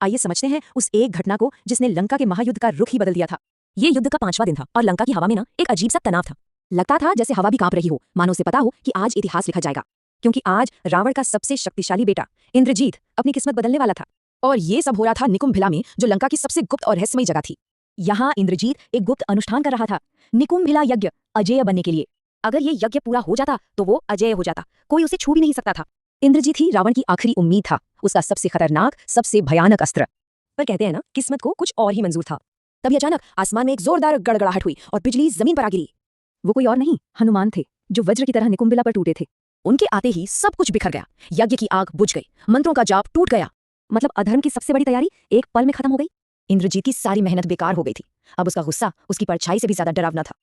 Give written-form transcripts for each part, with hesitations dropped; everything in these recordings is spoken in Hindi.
आइए समझते हैं उस एक घटना को जिसने लंका के महायुद्ध का रुख ही बदल दिया था। ये युद्ध का 5वां दिन था और लंका की हवा में ना एक अजीब सा तनाव था। लगता था जैसे हवा भी कांप रही हो, मानो से पता हो कि आज इतिहास लिखा जाएगा, क्योंकि आज रावण का सबसे शक्तिशाली बेटा इंद्रजीत अपनी किस्मत बदलने वाला था। और ये सब हो रहा था निकुंभिला में, जो लंका की सबसे गुप्त और रहस्यमयी जगह थी। यहाँ इंद्रजीत एक गुप्त अनुष्ठान कर रहा था, निकुंभिला यज्ञ, अजेय बनने के लिए। अगर ये यज्ञ पूरा हो जाता तो वो अजेय हो जाता, कोई उसे छू भी नहीं सकता था। इंद्रजीत ही रावण की आखिरी उम्मीद था, उसका सबसे खतरनाक, सबसे भयानक अस्त्र। पर कहते हैं ना, किस्मत को कुछ और ही मंजूर था। तभी अचानक आसमान में एक जोरदार गड़गड़ाहट हुई और बिजली जमीन पर आ गिरी। वो कोई और नहीं, हनुमान थे, जो वज्र की तरह निकुंभिला पर टूटे थे। उनके आते ही सब कुछ बिखर गया, यज्ञ की आग बुझ गई, मंत्रों का जाप टूट गया। मतलब अधर्म की सबसे बड़ी तैयारी एक पल में खत्म हो गई। इंद्रजीत की सारी मेहनत बेकार हो गई थी। अब उसका गुस्सा उसकी परछाई से भी ज्यादा डरावना था।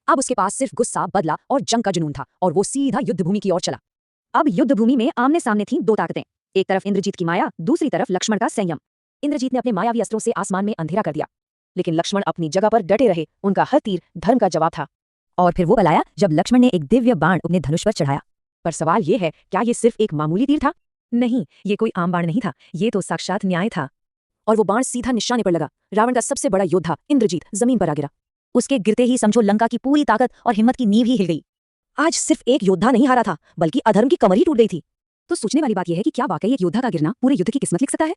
अब उसके पास सिर्फ गुस्सा, बदला और जंग का जुनून था, और वो सीधा युद्ध भूमि की ओर चला। अब युद्ध भूमि में आमने सामने थी दो ताकतें, एक तरफ इंद्रजीत की माया, दूसरी तरफ लक्ष्मण का संयम। इंद्रजीत ने अपने मायावी अस्त्रों से आसमान में अंधेरा कर दिया, लेकिन लक्ष्मण अपनी जगह पर डटे रहे। उनका हर तीर धर्म का जवाब था। और फिर वो पल आया जब लक्ष्मण ने एक दिव्य बाण अपने धनुष पर चढ़ाया। पर सवाल ये है, क्या ये सिर्फ एक मामूली तीर था? नहीं, ये कोई आम बाण नहीं था, ये तो साक्षात न्याय था। और वो बाण सीधा निशाने पर लगा। रावण का सबसे बड़ा योद्धा इंद्रजीत जमीन पर आ गिरा। उसके गिरते ही समझो लंका की पूरी ताकत और हिम्मत की नींव ही हिल गई। आज सिर्फ एक योद्धा नहीं हारा था, बल्कि अधर्म की कमर ही टूट गई थी। तो सोचने वाली बात यह है कि क्या वाकई एक योद्धा का गिरना पूरे युद्ध की किस्मत लिख सकता है?